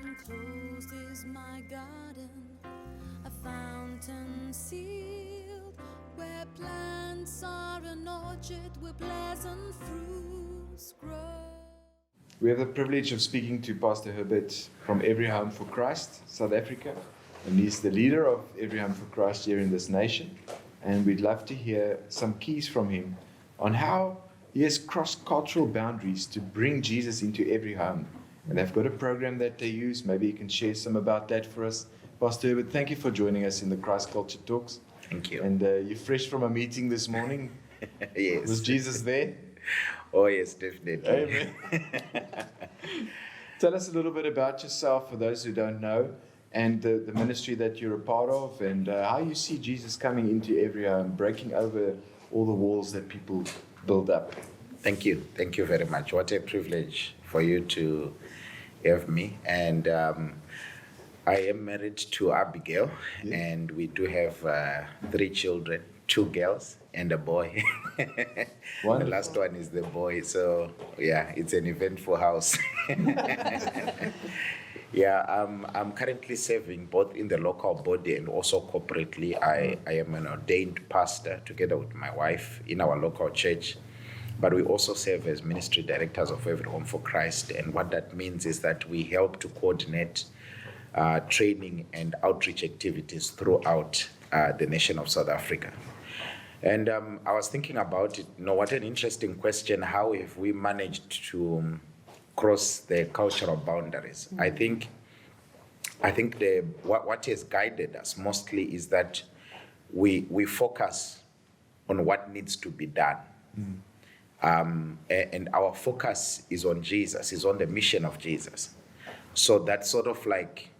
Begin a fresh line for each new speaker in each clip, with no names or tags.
Enclosed is my garden, a fountain sealed, where plants are an orchard, where pleasant fruits grow.
We have the privilege of speaking to Pastor Hebert from Every Home for Christ, South Africa. And he's the leader of Every Home for Christ here in this nation. And we'd love to hear some keys from him on how he has crossed cultural boundaries to bring Jesus into every home. And they've got a program that they use. Maybe you can share some about that for us. Pastor Hebert, thank you for joining us in the Christ Culture Talks.
Thank you.
And you're fresh from a meeting this morning.
Yes.
Was Jesus there?
Oh, yes, definitely.
Amen. Tell us a little bit about yourself for those who don't know, and the ministry that you're a part of, and how you see Jesus coming into every home, breaking over all the walls that people build up.
Thank you. Thank you very much. What a privilege for you to have me. And I am married to Abigail,
Yes.
and we do have 3 children, 2 girls and a boy. The
Wonderful.
last one is the boy. So, yeah, it's an eventful house. Yeah, I'm currently serving both in the local body and also corporately. I am an ordained pastor together with my wife in our local church. But we also serve as ministry directors of Every Home for Christ. And what that means is that we help to coordinate training and outreach activities throughout the nation of South Africa. And I was thinking about it, what an interesting question. How have we managed to cross the cultural boundaries? I think what has guided us mostly is that we focus on what needs to be done. And our focus is on Jesus, is on the mission of Jesus. So that sort of like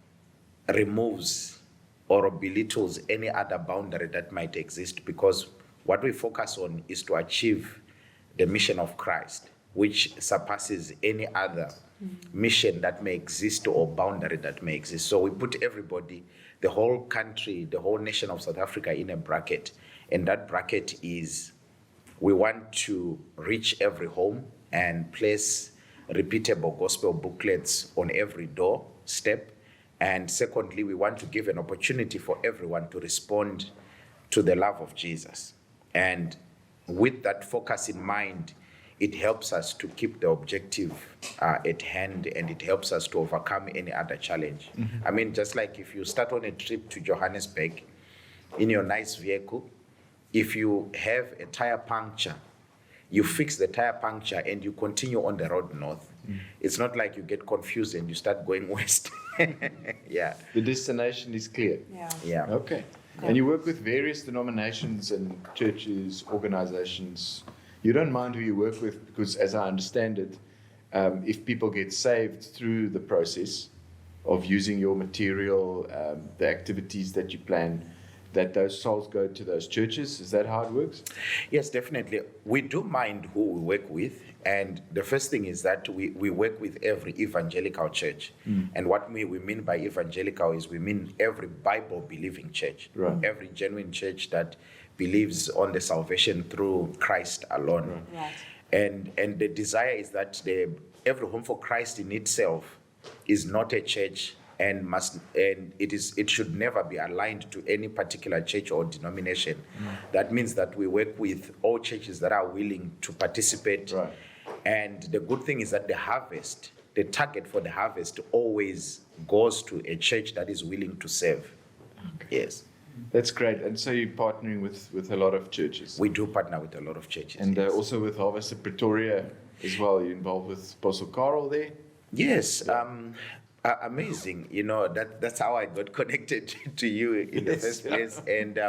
removes or belittles any other boundary that might exist, because what we focus on is to achieve the mission of Christ, which surpasses any other mission that may exist or boundary that may exist. So we put everybody, the whole country, the whole nation of South Africa in a bracket. And that bracket is, we want to reach every home and place repeatable gospel booklets on every doorstep. And secondly, we want to give an opportunity for everyone to respond to the love of Jesus. And with that focus in mind, it helps us to keep the objective at hand, and it helps us to overcome any other challenge. I mean, just like if you start on a trip to Johannesburg in your nice vehicle, if you have a tire puncture, you fix the tire puncture and you continue on the road north. It's not like you get confused and you start going west. Yeah.
The destination is clear.
Yeah.
Okay. And you work with various denominations and churches, organizations. You don't mind who you work with because, as I understand it, if people get saved through the process of using your material, the activities that you plan, that those souls go to those churches. Is that how it works?
Yes, definitely. We do mind who we work with. And the first thing is that we work with every evangelical church. And what we mean by evangelical is we mean every Bible-believing church.
Right.
Every genuine church that believes on the salvation through Christ alone.
Right.
And the desire is that every Home for Christ in itself is not a church, and it should never be aligned to any particular church or denomination. That means that we work with all churches that are willing to participate.
Right.
And the good thing is that the target for the harvest always goes to a church that is willing to serve. Okay. Yes.
That's great. And so you're partnering with a lot of churches.
We do partner with a lot of churches.
And
yes.
Also with Harvester Pretoria as well. You're involved with Apostle Carl there?
Yes. Amazing. That's how I got connected to you in the first place. And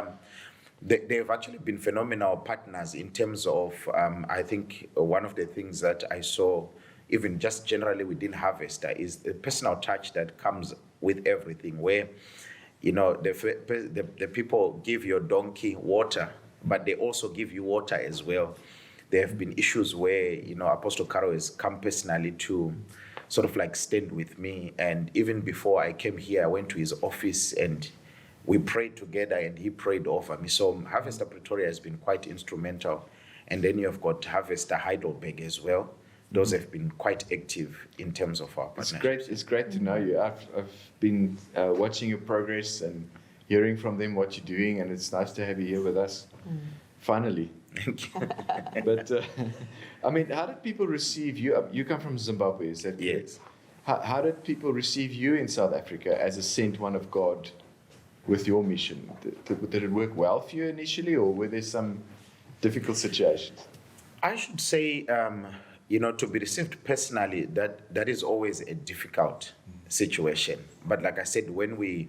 they've actually been phenomenal partners in terms of, I think one of the things that I saw, even just generally within Harvester, is the personal touch that comes with everything, where, the people give your donkey water, but they also give you water as well. There have been issues where, Apostle Carol has come personally to sort of like stand with me. And even before I came here, I went to his office and we prayed together and he prayed over me. So Harvester Pretoria has been quite instrumental. And then you have got Harvester Heidelberg as well. Those have been quite active in terms of our partnership.
It's great to know you. I've been watching your progress and hearing from them what you're doing, and it's nice to have you here with us. Finally.
Thank you.
But I mean, how did people receive you? You come from Zimbabwe, is that correct?
Yes.
How did people receive you in South Africa as a sent one of God with your mission? Did it work well for you initially, or were there some difficult situations?
I should say, to be received personally, that is always a difficult situation. But like I said, when we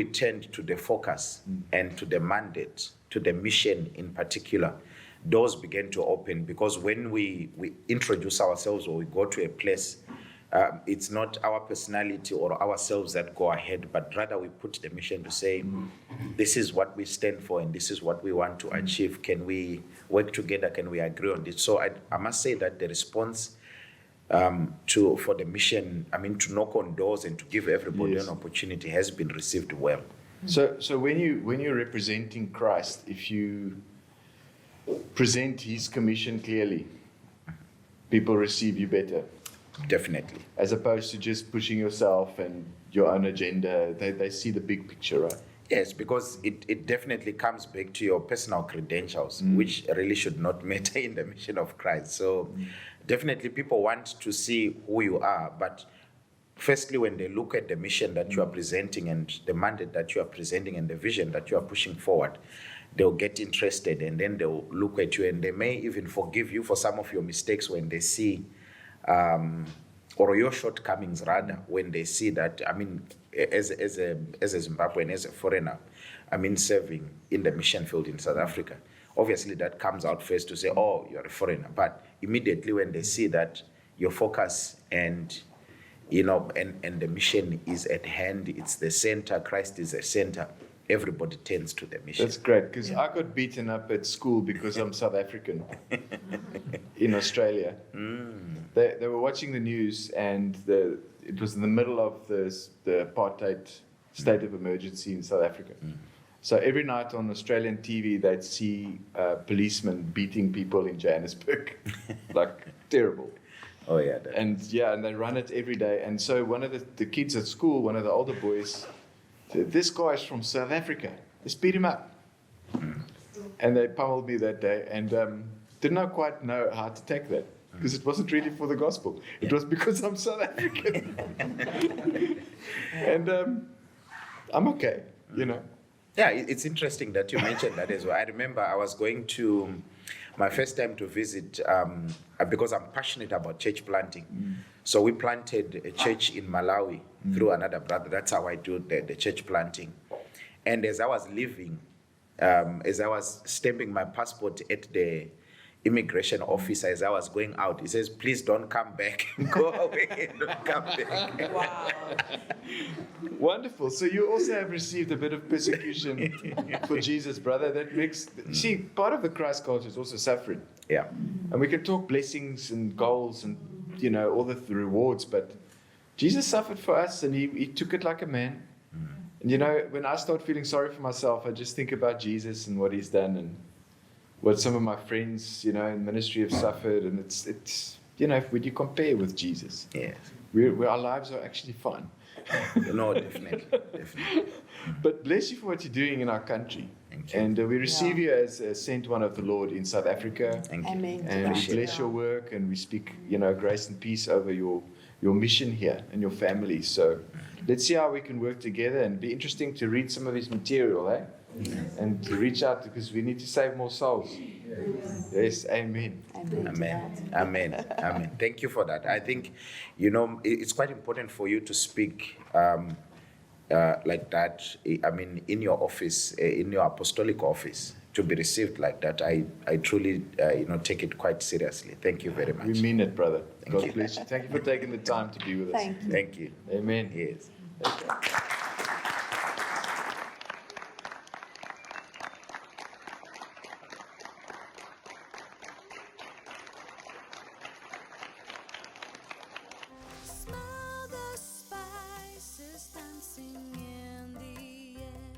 turned to the focus and to the mandate, to the mission in particular, doors began to open, because when we introduce ourselves or we go to a place, it's not our personality or ourselves that go ahead, but rather we put the mission to say, this is what we stand for and this is what we want to achieve. Can we work together? Can we agree on this? So I must say that the response for the mission, to knock on doors and to give everybody an opportunity, has been received well.
So when you're representing Christ, if you present his commission clearly, people receive you better.
Definitely.
As opposed to just pushing yourself and your own agenda. They see the big picture, right?
Yes, because it definitely comes back to your personal credentials, which really should not matter in the mission of Christ. So definitely people want to see who you are, but firstly, when they look at the mission that you are presenting and the mandate that you are presenting and the vision that you are pushing forward, they'll get interested, and then they'll look at you, and they may even forgive you for some of your mistakes when they see or your shortcomings, rather, when they see that, as a Zimbabwean, as a foreigner, serving in the mission field in South Africa, obviously that comes out first to say, oh, you're a foreigner. But immediately when they see that your focus and the mission is at hand, it's the center, Christ is the center, everybody tends to the mission.
That's great, because I got beaten up at school because I'm South African in Australia. They were watching the news, and it was in the middle of the apartheid state of emergency in South Africa. So every night on Australian TV, they'd see policemen beating people in Johannesburg. Like, terrible.
Oh, yeah.
And they run it every day. And so one of the kids at school, one of the older boys, said, this guy's from South Africa. Let's beat him up. And they pummeled me that day, and didn't quite know how to take that, because it wasn't really for the gospel. It was because I'm South African. And I'm okay,
Yeah, it's interesting that you mentioned that as well. I remember I was going to my first time to visit, because I'm passionate about church planting. So we planted a church in Malawi through another brother. That's how I do the church planting. And as I was leaving, as I was stamping my passport at the immigration officer, as I was going out, he says, please don't come back. Go away, don't come back.
Wow.
Wonderful. So you also have received a bit of persecution for Jesus, brother. That makes, see, part of the Christ culture is also suffering.
Yeah.
And we can talk blessings and goals and, all the rewards, but Jesus suffered for us, and he took it like a man. And when I start feeling sorry for myself, I just think about Jesus and what he's done, and what some of my friends, in ministry have suffered. And it's when you compare with Jesus,
Yes.
our lives are actually fun.
No, definitely.
But bless you for what you're doing in our country.
Thank you.
And we receive you as a sent one of the Lord in South Africa.
Thank you.
Amen.
And we bless your work, and we speak, grace and peace over your mission here and your family. So let's see how we can work together, and be interesting to read some of this material, and to reach out, because we need to save more souls. Yes, amen.
Amen. Thank you for that. I think, it's quite important for you to speak like that. In your office, in your apostolic office, to be received like that. I truly, take it quite seriously. Thank you very much.
We mean it, brother.
Thank
God
you.
bless you. Thank you for taking the time to be with us.
Thank you.
Thank you.
Amen.
Yes.
Okay.
Smell the spices dancing in the air.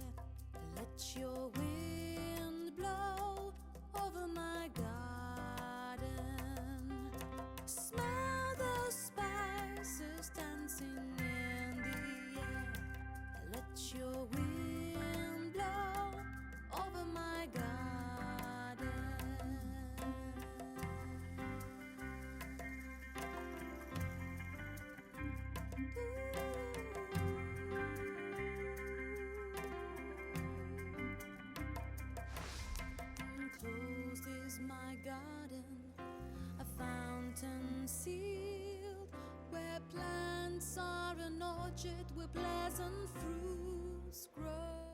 are an orchard where pleasant fruits grow.